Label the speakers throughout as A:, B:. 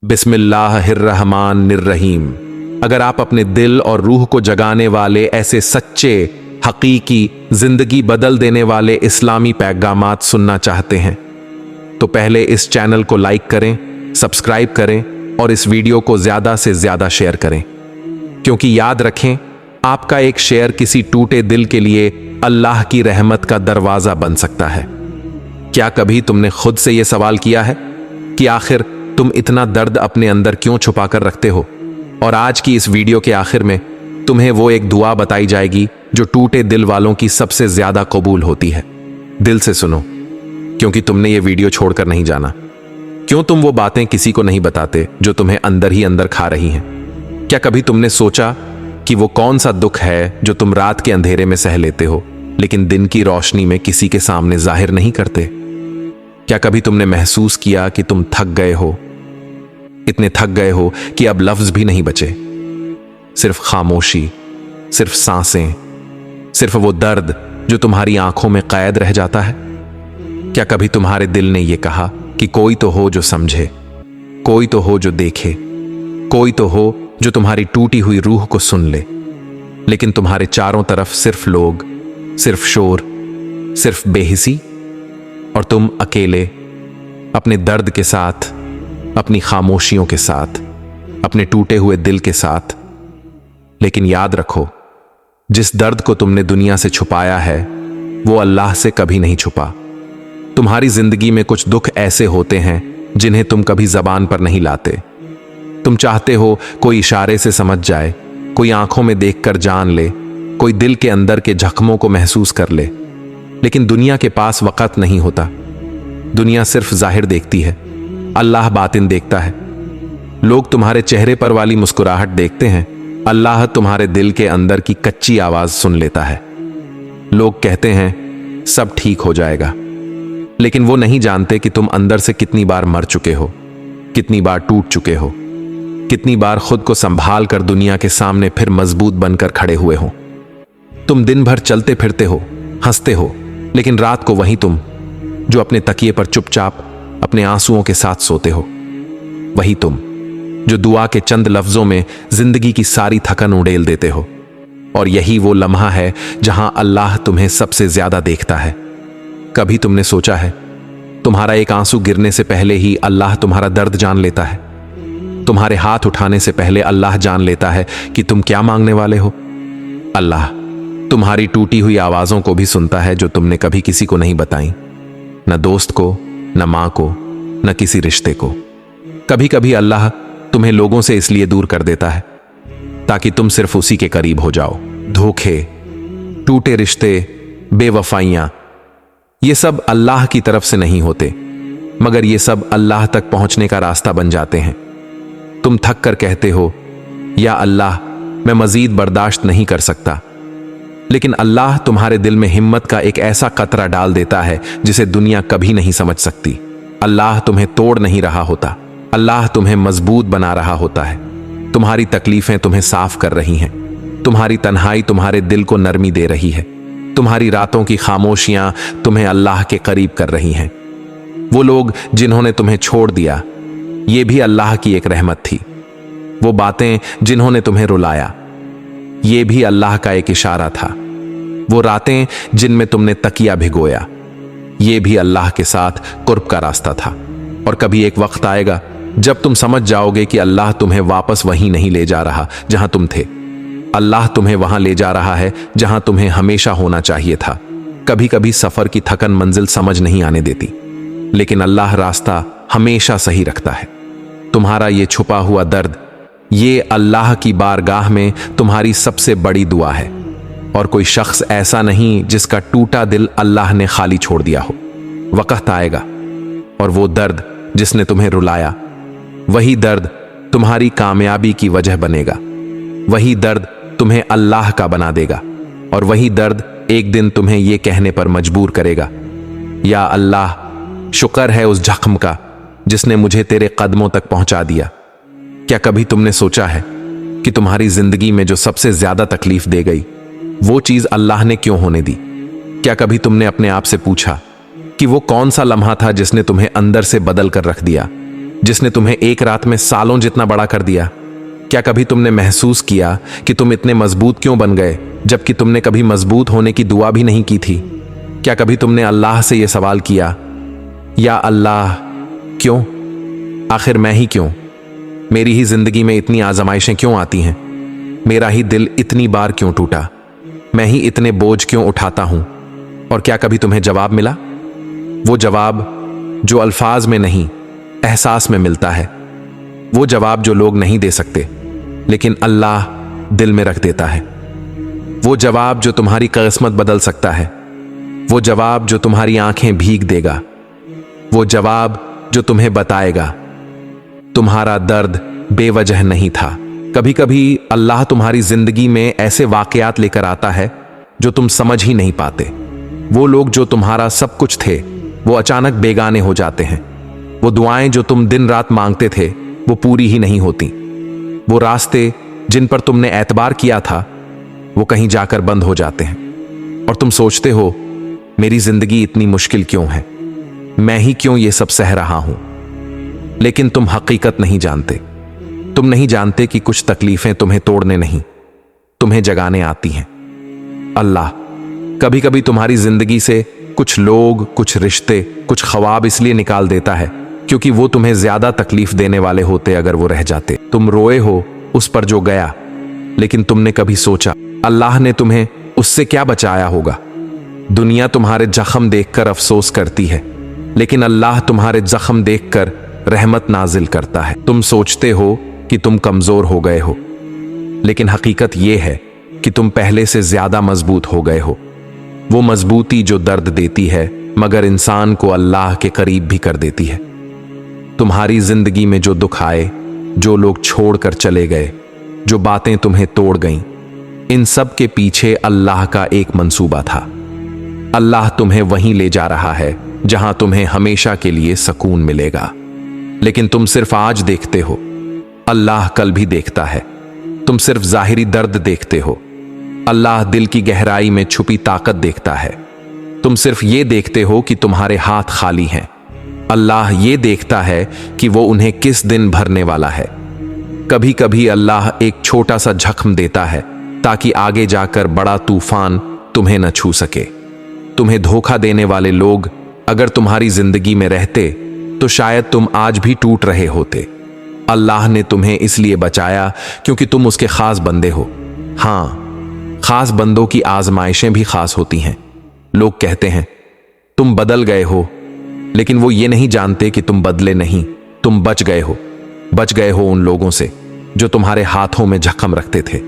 A: बिस्मिल्लाहिर्रहमानिर्रहीम। अगर आप अपने दिल और रूह को जगाने वाले ऐसे सच्चे, हकीकी, जिंदगी बदल देने वाले इस्लामी पैगामात सुनना चाहते हैं तो पहले इस चैनल को लाइक करें, सब्सक्राइब करें और इस वीडियो को ज्यादा से ज्यादा शेयर करें, क्योंकि याद रखें, आपका एक शेयर किसी टूटे दिल के लिए अल्लाह की रहमत का दरवाजा बन सकता है। क्या कभी तुमने खुद से यह सवाल किया है कि आखिर तुम इतना दर्द अपने अंदर क्यों छुपा कर रखते हो? और आज की इस वीडियो के आखिर में तुम्हें वो एक दुआ बताई जाएगी जो टूटे दिल वालों की सबसे ज्यादा कबूल होती है। दिल से सुनो, क्योंकि तुमने ये वीडियो छोड़कर नहीं जाना। क्यों तुम वो बातें किसी को नहीं बताते जो तुम्हें अंदर ही अंदर खा रही हैं? क्या कभी तुमने सोचा कि वो कौन सा दुख है जो तुम रात के अंधेरे में सह लेते हो लेकिन दिन की रोशनी में किसी के सामने जाहिर नहीं करते? क्या कभी तुमने महसूस किया कि तुम थक गए हो, इतने थक गए हो कि अब लफ्ज भी नहीं बचे, सिर्फ खामोशी, सिर्फ सांसें, सिर्फ वो दर्द जो तुम्हारी आंखों में कैद रह जाता है? क्या कभी तुम्हारे दिल ने यह कहा कि कोई तो हो जो समझे, कोई तो हो जो देखे, कोई तो हो जो तुम्हारी टूटी हुई रूह को सुन ले, लेकिन तुम्हारे चारों तरफ सिर्फ लोग, सिर्फ शोर, सिर्फ बेहिसी, और तुम अकेले अपने दर्द के साथ, अपनी खामोशियों के साथ, अपने टूटे हुए दिल के साथ। लेकिन याद रखो, जिस दर्द को तुमने दुनिया से छुपाया है वो अल्लाह से कभी नहीं छुपा। तुम्हारी जिंदगी में कुछ दुख ऐसे होते हैं जिन्हें तुम कभी जबान पर नहीं लाते। तुम चाहते हो कोई इशारे से समझ जाए, कोई आंखों में देखकर जान ले, कोई दिल के अंदर के जख्मों को महसूस कर ले, लेकिन दुनिया के पास वक़्त नहीं होता। दुनिया सिर्फ जाहिर देखती है, अल्लाह बातिन देखता है। लोग तुम्हारे चेहरे पर वाली मुस्कुराहट देखते हैं, अल्लाह तुम्हारे दिल के अंदर की कच्ची आवाज सुन लेता है। लोग कहते हैं सब ठीक हो जाएगा, लेकिन वो नहीं जानते कि तुम अंदर से कितनी बार मर चुके हो, कितनी बार टूट चुके हो, कितनी बार खुद को संभाल कर दुनिया के सामने फिर मजबूत बनकर खड़े हुए हो। तुम दिन भर चलते फिरते हो, हंसते हो, लेकिन रात को वही तुम जो अपने तकिए पर चुपचाप अपने आंसुओं के साथ सोते हो, वही तुम जो दुआ के चंद लफ्जों में जिंदगी की सारी थकन उड़ेल देते हो। और यही वो लम्हा है जहां अल्लाह तुम्हें सबसे ज्यादा देखता है। कभी तुमने सोचा है, तुम्हारा एक आंसू गिरने से पहले ही अल्लाह तुम्हारा दर्द जान लेता है। तुम्हारे हाथ उठाने से पहले अल्लाह जान लेता है कि तुम क्या मांगने वाले हो। अल्लाह तुम्हारी टूटी हुई आवाजों को भी सुनता है जो तुमने कभी किसी को नहीं बताई, न दोस्त को, न मां को, न किसी रिश्ते को। कभी कभी अल्लाह तुम्हें लोगों से इसलिए दूर कर देता है ताकि तुम सिर्फ उसी के करीब हो जाओ। धोखे, टूटे रिश्ते, बेवफाइयां, ये सब अल्लाह की तरफ से नहीं होते, मगर ये सब अल्लाह तक पहुंचने का रास्ता बन जाते हैं। तुम थक कर कहते हो, या अल्लाह मैं मजीद बर्दाश्त नहीं कर सकता, लेकिन अल्लाह तुम्हारे दिल में हिम्मत का एक ऐसा कतरा डाल देता है जिसे दुनिया कभी नहीं समझ सकती। अल्लाह तुम्हें तोड़ नहीं रहा होता, अल्लाह तुम्हें मजबूत बना रहा होता है। तुम्हारी तकलीफें तुम्हें साफ कर रही हैं, तुम्हारी तन्हाई तुम्हारे दिल को नरमी दे रही है, तुम्हारी रातों की खामोशियां तुम्हें अल्लाह के करीब कर रही हैं। वो लोग जिन्होंने तुम्हें छोड़ दिया, ये भी अल्लाह की एक रहमत थी। वो बातें जिन्होंने तुम्हें रुलाया, ये भी अल्लाह का एक इशारा था। वो रातें जिनमें तुमने तकिया भिगोया, ये भी अल्लाह के साथ कुर्ब का रास्ता था। और कभी एक वक्त आएगा जब तुम समझ जाओगे कि अल्लाह तुम्हें वापस वहीं नहीं ले जा रहा जहां तुम थे। अल्लाह तुम्हें वहां ले जा रहा है जहां तुम्हें हमेशा होना चाहिए था। कभी कभी सफर की थकन मंजिल समझ नहीं आने देती, लेकिन अल्लाह रास्ता हमेशा सही रखता है। तुम्हारा ये छुपा हुआ दर्द, ये अल्लाह की बारगाह में तुम्हारी सबसे बड़ी दुआ है। और कोई शख्स ऐसा नहीं जिसका टूटा दिल अल्लाह ने खाली छोड़ दिया हो। वक्त आएगा और वो दर्द जिसने तुम्हें रुलाया, वही दर्द तुम्हारी कामयाबी की वजह बनेगा। वही दर्द तुम्हें अल्लाह का बना देगा, और वही दर्द एक दिन तुम्हें यह कहने पर मजबूर करेगा, या अल्लाह शुक्र है उस जख्म का जिसने मुझे तेरे कदमों तक पहुंचा दिया। क्या कभी तुमने सोचा है कि तुम्हारी जिंदगी में जो सबसे ज्यादा तकलीफ दे गई, वो चीज अल्लाह ने क्यों होने दी? क्या कभी तुमने अपने आप से पूछा कि वो कौन सा लम्हा था जिसने तुम्हें अंदर से बदल कर रख दिया? जिसने तुम्हें एक रात में सालों जितना बड़ा कर दिया? क्या कभी तुमने महसूस किया कि तुम इतने मजबूत क्यों बन गए, जबकि तुमने कभी मजबूत होने की दुआ भी नहीं की थी? क्या कभी तुमने अल्लाह से यह सवाल किया, या अल्लाह क्यों? आखिर मैं ही क्यों? मेरी ही जिंदगी में इतनी आजमाइशें क्यों आती हैं? मेरा ही दिल इतनी बार क्यों टूटा? मैं ही इतने बोझ क्यों उठाता हूं? और क्या कभी तुम्हें जवाब मिला? वो जवाब जो अल्फाज में नहीं, एहसास में मिलता है। वो जवाब जो लोग नहीं दे सकते, लेकिन अल्लाह दिल में रख देता है। वो जवाब जो तुम्हारी किस्मत बदल सकता है। वो जवाब जो तुम्हारी आंखें भीग देगा। वो जवाब जो तुम्हें बताएगा तुम्हारा दर्द बेवजह नहीं था। कभी कभी अल्लाह तुम्हारी जिंदगी में ऐसे वाकयात लेकर आता है जो तुम समझ ही नहीं पाते। वो लोग जो तुम्हारा सब कुछ थे, वो अचानक बेगाने हो जाते हैं। वो दुआएं जो तुम दिन रात मांगते थे, वो पूरी ही नहीं होती। वो रास्ते जिन पर तुमने एतबार किया था, वो कहीं जाकर बंद हो जाते हैं। और तुम सोचते हो, मेरी जिंदगी इतनी मुश्किल क्यों है? मैं ही क्यों ये सब सह रहा हूं? लेकिन तुम हकीकत नहीं जानते। तुम नहीं जानते कि कुछ तकलीफें तुम्हें तोड़ने नहीं, तुम्हें जगाने आती हैं। अल्लाह कभी कभी तुम्हारी जिंदगी से कुछ लोग, कुछ रिश्ते, कुछ ख्वाब इसलिए निकाल देता है क्योंकि वो तुम्हें ज्यादा तकलीफ देने वाले होते अगर वो रह जाते। तुम रोए हो उस पर जो गया, लेकिन तुमने कभी सोचा अल्लाह ने तुम्हें उससे क्या बचाया होगा? दुनिया तुम्हारे जख्म देखकर अफसोस करती है, लेकिन अल्लाह तुम्हारे जख्म देखकर रहमत नाजिल करता है। तुम सोचते हो कि तुम कमजोर हो गए हो, लेकिन हकीकत यह है कि तुम पहले से ज्यादा मजबूत हो गए हो। वो मजबूती जो दर्द देती है, मगर इंसान को अल्लाह के करीब भी कर देती है। तुम्हारी जिंदगी में जो दुख आए, जो लोग छोड़कर चले गए, जो बातें तुम्हें तोड़ गईं, इन सब के पीछे अल्लाह का एक मंसूबा था। अल्लाह तुम्हें वहीं ले जा रहा है जहां तुम्हें हमेशा के लिए सुकून मिलेगा। लेकिन तुम सिर्फ आज देखते हो, अल्लाह कल भी देखता है। तुम सिर्फ जाहिरी दर्द देखते हो, अल्लाह दिल की गहराई में छुपी ताकत देखता है। तुम सिर्फ ये देखते हो कि तुम्हारे हाथ खाली हैं, अल्लाह ये देखता है कि वो उन्हें किस दिन भरने वाला है। कभी कभी अल्लाह एक छोटा सा जख्म देता है ताकि आगे जाकर बड़ा तूफान तुम्हें न छू सके। तुम्हें धोखा देने वाले लोग अगर तुम्हारी जिंदगी में रहते तो शायद तुम आज भी टूट रहे होते। अल्लाह ने तुम्हें इसलिए बचाया क्योंकि तुम उसके खास बंदे हो। हाँ, खास बंदों की आजमाइशें भी खास होती हैं। लोग कहते हैं तुम बदल गए हो, लेकिन वो ये नहीं जानते कि तुम बदले नहीं, तुम बच गए हो। बच गए हो उन लोगों से जो तुम्हारे हाथों में जख्म रखते थे।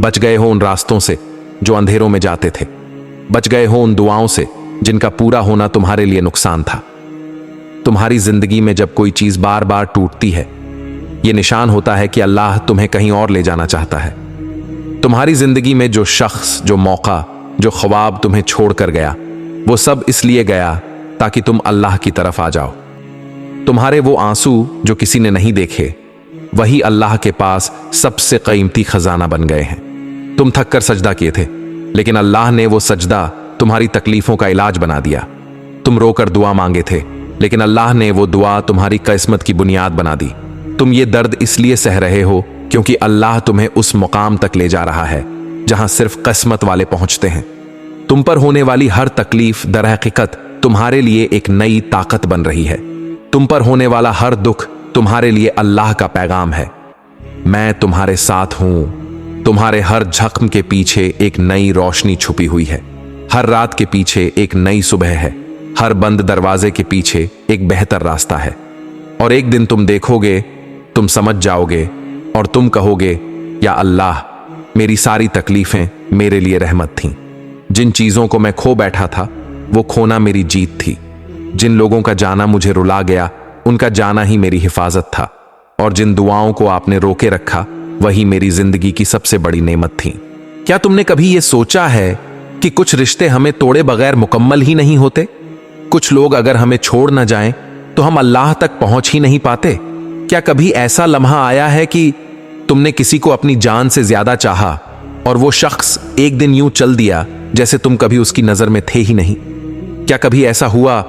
A: बच गए हो उन रास्तों से जो अंधेरों में जाते थे। बच गए हो उन दुआओं से जिनका पूरा होना तुम्हारे लिए नुकसान था। तुम्हारी जिंदगी में जब कोई चीज बार बार टूटती है, यह निशान होता है कि अल्लाह तुम्हें कहीं और ले जाना चाहता है। तुम्हारी जिंदगी में जो शख्स, जो मौका, जो ख्वाब तुम्हें छोड़कर गया, वो सब इसलिए गया ताकि तुम अल्लाह की तरफ आ जाओ। तुम्हारे वो आंसू जो किसी ने नहीं देखे, वही अल्लाह के पास सबसे कीमती खजाना बन गए हैं। तुम थक कर सजदा किए थे, लेकिन अल्लाह ने वो सजदा तुम्हारी तकलीफों का इलाज बना दिया। तुम रोकर दुआ मांगे थे, लेकिन अल्लाह ने वो दुआ तुम्हारी किस्मत की बुनियाद बना दी। तुम ये दर्द इसलिए सह रहे हो क्योंकि अल्लाह तुम्हें उस मुकाम तक ले जा रहा है जहां सिर्फ किस्मत वाले पहुंचते हैं। तुम पर होने वाली हर तकलीफ दरहकीकत तुम्हारे लिए एक नई ताकत बन रही है। तुम पर होने वाला हर दुख तुम्हारे लिए अल्लाह का पैगाम है। मैं तुम्हारे साथ हूं। तुम्हारे हर जख्म के पीछे एक नई रोशनी छुपी हुई है। हर रात के पीछे एक नई सुबह है। हर बंद दरवाजे के पीछे एक बेहतर रास्ता है। और एक दिन तुम देखोगे, तुम समझ जाओगे और तुम कहोगे, या अल्लाह, मेरी सारी तकलीफें मेरे लिए रहमत थीं। जिन चीजों को मैं खो बैठा था, वो खोना मेरी जीत थी। जिन लोगों का जाना मुझे रुला गया, उनका जाना ही मेरी हिफाजत था। और जिन दुआओं को आपने रोके रखा, वही मेरी जिंदगी की सबसे बड़ी नेमत थी। क्या तुमने कभी ये सोचा है कि कुछ रिश्ते हमें तोड़े बगैर मुकम्मल ही नहीं होते? कुछ लोग अगर हमें छोड़ न जाएं, तो हम अल्लाह तक पहुंच ही नहीं पाते। क्या कभी ऐसा लम्हा आया है कि तुमने किसी को अपनी जान से ज्यादा चाहा और वो शख्स एक दिन यूं चल दिया जैसे तुम कभी उसकी नजर में थे ही नहीं? क्या कभी ऐसा हुआ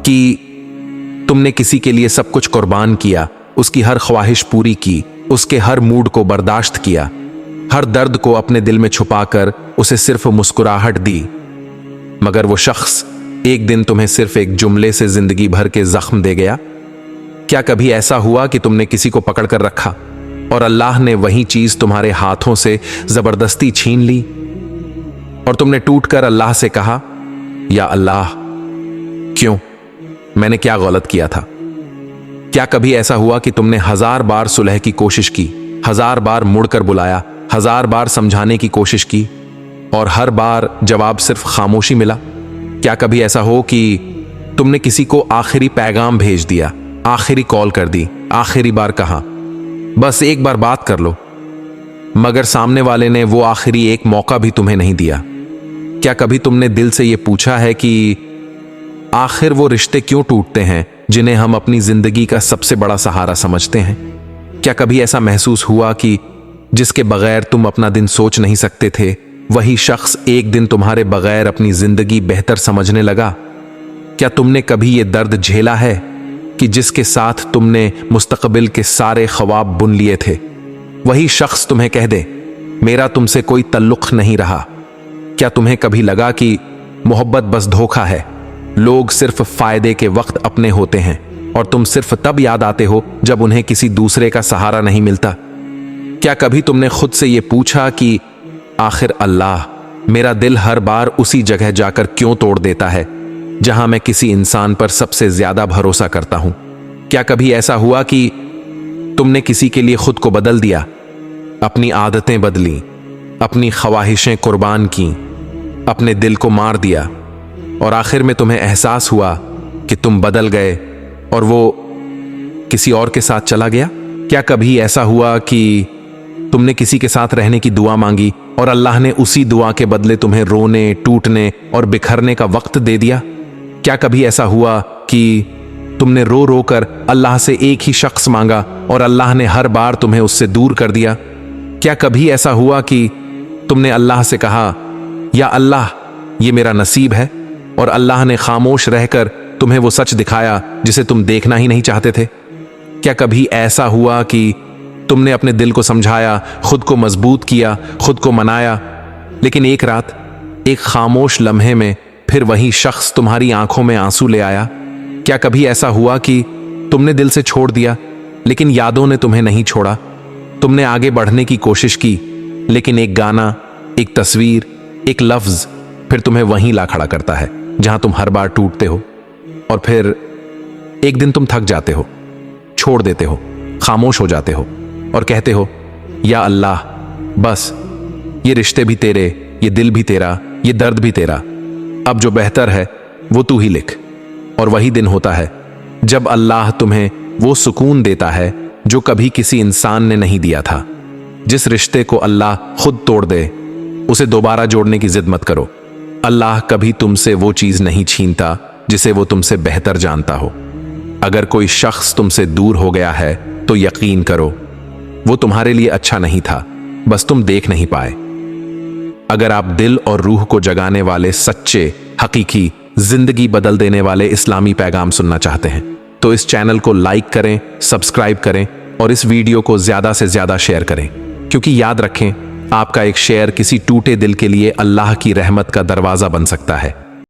A: कि तुमने किसी के लिए सब कुछ कुर्बान किया, उसकी हर ख्वाहिश पूरी की, उसके हर मूड को बर्दाश्त किया, हर दर्द को अपने दिल में छुपाकर उसे सिर्फ मुस्कुराहट दी, मगर वो शख्स एक दिन तुम्हें सिर्फ एक जुमले से जिंदगी भर के जख्म दे गया। क्या कभी ऐसा हुआ कि तुमने किसी को पकड़ कर रखा और अल्लाह ने वही चीज तुम्हारे हाथों से जबरदस्ती छीन ली और तुमने टूटकर अल्लाह से कहा, या अल्लाह, क्यों? मैंने क्या गलत किया था? क्या कभी ऐसा हुआ कि तुमने 1000 बार सुलह की कोशिश की, 1000 बार मुड़कर बुलाया, 1000 बार समझाने की कोशिश की और हर बार जवाब सिर्फ खामोशी मिला? क्या कभी ऐसा हो कि तुमने किसी को आखिरी पैगाम भेज दिया, आखिरी कॉल कर दी, आखिरी बार कहा, बस एक बार बात कर लो, मगर सामने वाले ने वो आखिरी एक मौका भी तुम्हें नहीं दिया? क्या कभी तुमने दिल से ये पूछा है कि आखिर वो रिश्ते क्यों टूटते हैं जिन्हें हम अपनी जिंदगी का सबसे बड़ा सहारा समझते हैं? क्या कभी ऐसा महसूस हुआ कि जिसके बगैर तुम अपना दिन सोच नहीं सकते थे, वही शख्स एक दिन तुम्हारे बगैर अपनी जिंदगी बेहतर समझने लगा? क्या तुमने कभी ये दर्द झेला है कि जिसके साथ तुमने मुस्तकबिल के सारे ख्वाब बुन लिए थे, वही शख्स तुम्हें कह दे, मेरा तुमसे कोई तल्लुक नहीं रहा? क्या तुम्हें कभी लगा कि मोहब्बत बस धोखा है, लोग सिर्फ फायदे के वक्त अपने होते हैं और तुम सिर्फ तब याद आते हो जब उन्हें किसी दूसरे का सहारा नहीं मिलता? क्या कभी तुमने खुद से ये पूछा कि आखिर अल्लाह मेरा दिल हर बार उसी जगह जाकर क्यों तोड़ देता है जहां मैं किसी इंसान पर सबसे ज्यादा भरोसा करता हूं? क्या कभी ऐसा हुआ कि तुमने किसी के लिए खुद को बदल दिया, अपनी आदतें बदली, अपनी ख्वाहिशें कुर्बान की, अपने दिल को मार दिया और आखिर में तुम्हें एहसास हुआ कि तुम बदल गए और वो किसी और के साथ चला गया? क्या कभी ऐसा हुआ कि तुमने किसी के साथ रहने की दुआ मांगी और अल्लाह ने उसी दुआ के बदले तुम्हें रोने, टूटने और बिखरने का वक्त दे दिया? क्या कभी ऐसा हुआ कि तुमने रो रो कर अल्लाह से एक ही शख्स मांगा और अल्लाह ने हर बार तुम्हें उससे दूर कर दिया? क्या कभी ऐसा हुआ कि तुमने अल्लाह से कहा, या अल्लाह, ये मेरा नसीब है, और अल्लाह ने खामोश रहकर तुम्हें वो सच दिखाया जिसे तुम देखना ही नहीं चाहते थे? क्या कभी ऐसा हुआ कि तुमने अपने दिल को समझाया, खुद को मजबूत किया, खुद को मनाया, लेकिन एक रात, एक खामोश लम्हे में फिर वही शख्स तुम्हारी आंखों में आंसू ले आया? क्या कभी ऐसा हुआ कि तुमने दिल से छोड़ दिया लेकिन यादों ने तुम्हें नहीं छोड़ा? तुमने आगे बढ़ने की कोशिश की, लेकिन एक गाना, एक तस्वीर, एक लफ्ज फिर तुम्हें वहीं ला खड़ा करता है जहां तुम हर बार टूटते हो और फिर एक दिन तुम थक जाते हो, छोड़ देते हो, खामोश हो जाते हो और कहते हो, या अल्लाह, बस ये रिश्ते भी तेरे, ये दिल भी तेरा, ये दर्द भी तेरा, अब जो बेहतर है वो तू ही लिख। और वही दिन होता है जब अल्लाह तुम्हें वो सुकून देता है जो कभी किसी इंसान ने नहीं दिया था। जिस रिश्ते को अल्लाह खुद तोड़ दे, उसे दोबारा जोड़ने की जिद मत करो। अल्लाह कभी तुमसे वो चीज नहीं छीनता जिसे वो तुमसे बेहतर जानता हो। अगर कोई शख्स तुमसे दूर हो गया है तो यकीन करो वो तुम्हारे लिए अच्छा नहीं था, बस तुम देख नहीं पाए। अगर आप दिल और रूह को जगाने वाले सच्चे, हकीकी, जिंदगी बदल देने वाले इस्लामी पैगाम सुनना चाहते हैं तो इस चैनल को लाइक करें, सब्सक्राइब करें और इस वीडियो को ज्यादा से ज्यादा शेयर करें, क्योंकि याद रखें, आपका एक शेयर किसी टूटे दिल के लिए अल्लाह की रहमत का दरवाजा बन सकता है।